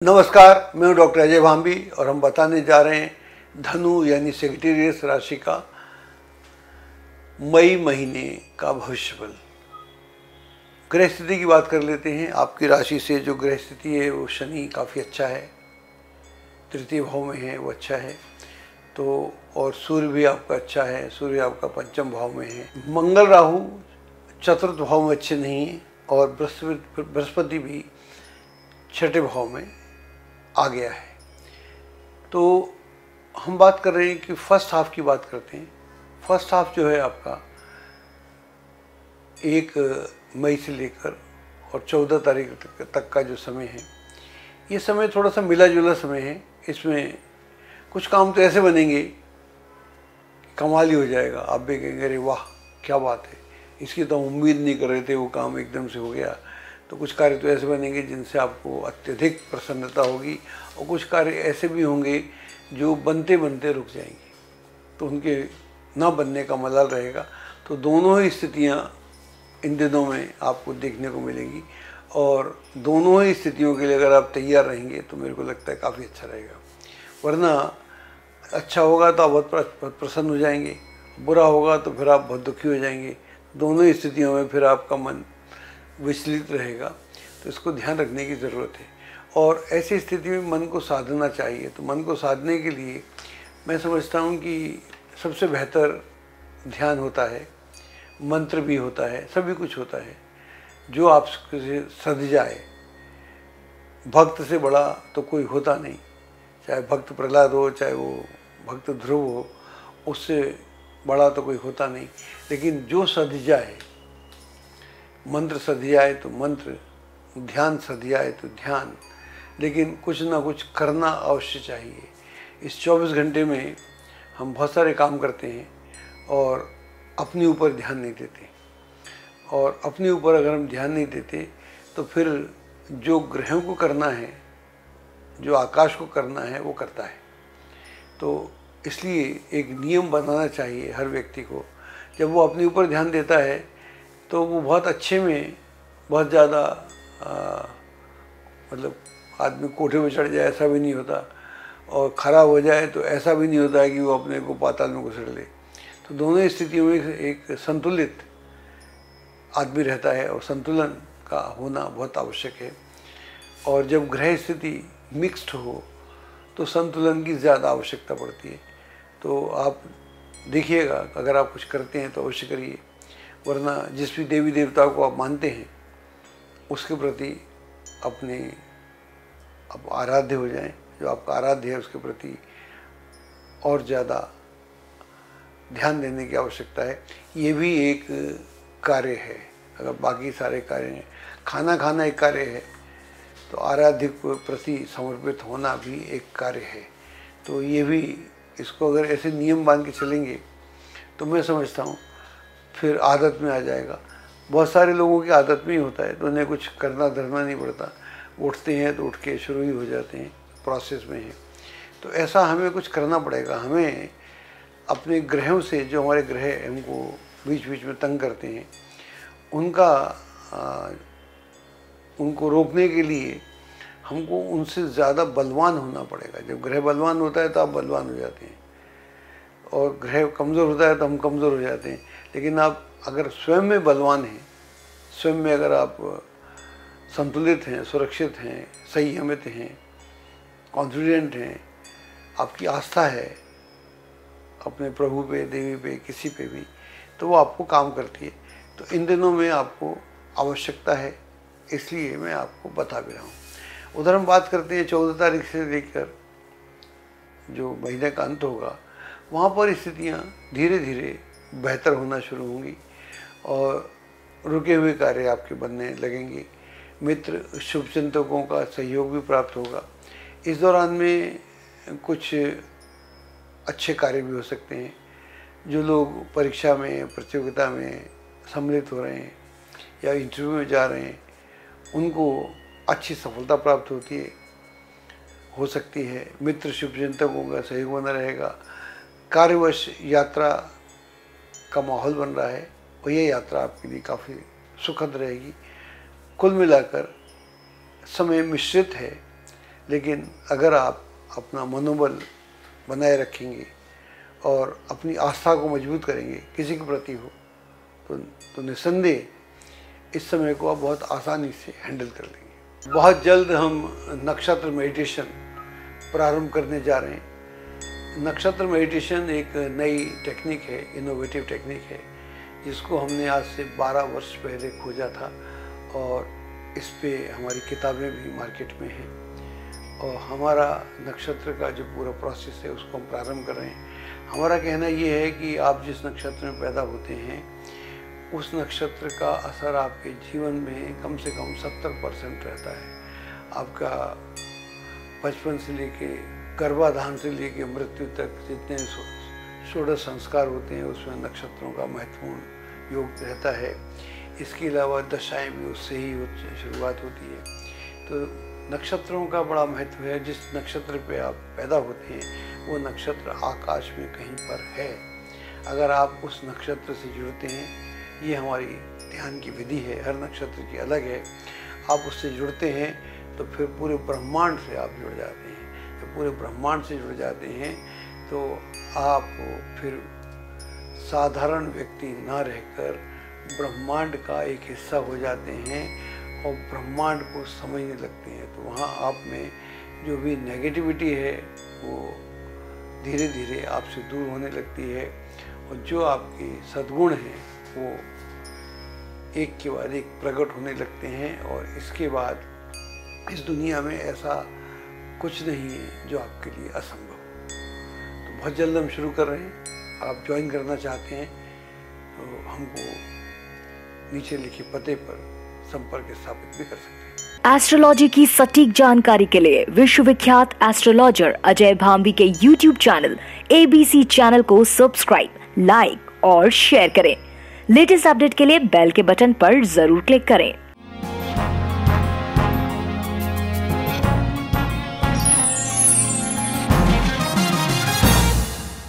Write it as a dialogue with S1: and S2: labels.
S1: नमस्कार, मैं हूं डॉक्टर अजय भांबी और हम बताने जा रहे हैं धनु यानी सेजिटेरियस राशि का मई महीने का भविष्यफल। ग्रह स्थिति की बात कर लेते हैं। आपकी राशि से जो ग्रह स्थिति है वो शनि काफ़ी अच्छा है, तृतीय भाव में है, वो अच्छा है। तो और सूर्य भी आपका अच्छा है, सूर्य आपका पंचम भाव में है। मंगल राहु चतुर्थ भाव में अच्छे नहीं है और बृहस्पति भी छठे भाव में आ गया है। तो हम बात कर रहे हैं कि फर्स्ट हाफ की बात करते हैं। फर्स्ट हाफ जो है आपका 1 मई से लेकर और 14 तारीख तक का जो समय है, ये समय थोड़ा सा मिला जुला समय है। इसमें कुछ काम तो ऐसे बनेंगे कमाल ही हो जाएगा, आप भी कहेंगे अरे वाह क्या बात है, इसकी तो उम्मीद नहीं कर रहे थे, वो काम एकदम से हो गया। तो कुछ कार्य तो ऐसे बनेंगे जिनसे आपको अत्यधिक प्रसन्नता होगी और कुछ कार्य ऐसे भी होंगे जो बनते बनते रुक जाएंगे, तो उनके ना बनने का मलाल रहेगा। तो दोनों ही स्थितियां इन दिनों में आपको देखने को मिलेंगी और दोनों ही स्थितियों के लिए अगर आप तैयार रहेंगे तो मेरे को लगता है काफ़ी अच्छा रहेगा। वरना अच्छा होगा तो आप बहुत प्रसन्न हो जाएंगे, बुरा होगा तो फिर आप बहुत दुखी हो जाएंगे। दोनों ही स्थितियों में फिर आपका मन विचलित रहेगा, तो इसको ध्यान रखने की ज़रूरत है। और ऐसी स्थिति में मन को साधना चाहिए। तो मन को साधने के लिए मैं समझता हूँ कि सबसे बेहतर ध्यान होता है, मंत्र भी होता है, सभी कुछ होता है जो आपसे सध जाए। भक्त से बड़ा तो कोई होता नहीं, चाहे भक्त प्रहलाद हो, चाहे वो भक्त ध्रुव हो, उससे बड़ा तो कोई होता नहीं। लेकिन जो सध जाए, मंत्र सध जाए तो मंत्र, ध्यान सध जाए तो ध्यान, लेकिन कुछ ना कुछ करना अवश्य चाहिए। इस 24 घंटे में हम बहुत सारे काम करते हैं और अपने ऊपर ध्यान नहीं देते, और अपने ऊपर अगर हम ध्यान नहीं देते तो फिर जो ग्रहों को करना है, जो आकाश को करना है, वो करता है। तो इसलिए एक नियम बनाना चाहिए हर व्यक्ति को। जब वो अपने ऊपर ध्यान देता है तो वो बहुत अच्छे में, बहुत ज़्यादा मतलब आदमी कोठे पे चढ़ जाए ऐसा भी नहीं होता, और खराब हो जाए तो ऐसा भी नहीं होता है कि वो अपने को पाताल में घुसड़ ले। तो दोनों स्थितियों में एक संतुलित आदमी रहता है और संतुलन का होना बहुत आवश्यक है। और जब ग्रह स्थिति मिक्स्ड हो तो संतुलन की ज़्यादा आवश्यकता पड़ती है। तो आप देखिएगा, अगर आप कुछ करते हैं तो अवश्य करिए, वरना जिस भी देवी देवता को आप मानते हैं उसके प्रति अपने आप आराध्य हो जाएं। जो आपका आराध्य है उसके प्रति और ज़्यादा ध्यान देने की आवश्यकता है। ये भी एक कार्य है। अगर बाकी सारे कार्य हैं, खाना खाना एक कार्य है, तो आराध्य के प्रति समर्पित होना भी एक कार्य है। तो ये भी, इसको अगर ऐसे नियम बांध के चलेंगे तो मैं समझता हूँ फिर आदत में आ जाएगा। बहुत सारे लोगों की आदत में ही होता है, तो उन्हें कुछ करना धरना नहीं पड़ता, उठते हैं तो उठ के शुरू ही हो जाते हैं, प्रोसेस में है। तो ऐसा हमें कुछ करना पड़ेगा। हमें अपने ग्रहों से, जो हमारे ग्रह हमको बीच बीच में तंग करते हैं, उनको रोकने के लिए हमको उनसे ज़्यादा बलवान होना पड़ेगा। जब ग्रह बलवान होता है तो आप बलवान हो जाते हैं, और ग्रह कमज़ोर होता है तो हम कमज़ोर हो जाते हैं। लेकिन आप अगर स्वयं में बलवान हैं, स्वयं में अगर आप संतुलित हैं, सुरक्षित हैं, संयमित हैं, कॉन्फिडेंट हैं, आपकी आस्था है अपने प्रभु पे, देवी पे, किसी पे भी, तो वो आपको काम करती है। तो इन दिनों में आपको आवश्यकता है, इसलिए मैं आपको बता भी रहा हूँ। उधर हम बात करते हैं 14 तारीख से लेकर जो महीने का अंत होगा, वहाँ पर स्थितियाँ धीरे धीरे बेहतर होना शुरू होंगी और रुके हुए कार्य आपके बनने लगेंगे। मित्र, शुभचिंतकों का सहयोग भी प्राप्त होगा। इस दौरान में कुछ अच्छे कार्य भी हो सकते हैं। जो लोग परीक्षा में, प्रतियोगिता में सम्मिलित हो रहे हैं या इंटरव्यू में जा रहे हैं, उनको अच्छी सफलता प्राप्त हो सकती है। मित्र, शुभचिंतकों का सहयोग बना रहेगा। कार्यवश यात्रा का माहौल बन रहा है और ये यात्रा आपके लिए काफ़ी सुखद रहेगी। कुल मिलाकर समय मिश्रित है, लेकिन अगर आप अपना मनोबल बनाए रखेंगे और अपनी आस्था को मजबूत करेंगे किसी के प्रति हो, तो निस्संदेह इस समय को आप बहुत आसानी से हैंडल कर लेंगे। बहुत जल्द हम नक्षत्र मेडिटेशन प्रारंभ करने जा रहे हैं। नक्षत्र मेडिटेशन एक नई टेक्निक है, इनोवेटिव टेक्निक है, जिसको हमने आज से 12 वर्ष पहले खोजा था और इस पे हमारी किताबें भी मार्केट में हैं। और हमारा नक्षत्र का जो पूरा प्रोसेस है उसको हम प्रारंभ कर रहे हैं। हमारा कहना ये है कि आप जिस नक्षत्र में पैदा होते हैं उस नक्षत्र का असर आपके जीवन में कम से कम 70% रहता है। आपका बचपन से लेके गर्भाधान से लेके मृत्यु तक जितने षोडश संस्कार होते हैं उसमें नक्षत्रों का महत्वपूर्ण योग रहता है। इसके अलावा दशाएं भी उससे ही शुरुआत होती है। तो नक्षत्रों का बड़ा महत्व है। जिस नक्षत्र पे आप पैदा होते हैं वो नक्षत्र आकाश में कहीं पर है। अगर आप उस नक्षत्र से जुड़ते हैं, ये हमारी ध्यान की विधि है, हर नक्षत्र की अलग है, आप उससे जुड़ते हैं तो फिर पूरे ब्रह्मांड से आप जुड़ जाते हैं। तो पूरे ब्रह्मांड से जुड़ जाते हैं तो आप फिर साधारण व्यक्ति ना रहकर ब्रह्मांड का एक हिस्सा हो जाते हैं और ब्रह्मांड को समझने लगते हैं। तो वहाँ आप में जो भी नेगेटिविटी है वो धीरे धीरे आपसे दूर होने लगती है और जो आपके सद्गुण हैं वो एक के बाद एक प्रकट होने लगते हैं। और इसके बाद इस दुनिया में ऐसा कुछ नहीं है जो आपके लिए असंभव। तो बहुत जल्द हम शुरू कर रहे हैं। आप ज्वाइन करना चाहते हैं तो हमको नीचे लिखे पते पर संपर्क स्थापित भी कर सकते हैं।
S2: एस्ट्रोलॉजी की सटीक जानकारी के लिए विश्वविख्यात एस्ट्रोलॉजर अजय भांबी के YouTube चैनल ABC चैनल को सब्सक्राइब, लाइक और शेयर करें। लेटेस्ट अपडेट के लिए बेल के बटन पर जरूर क्लिक करें।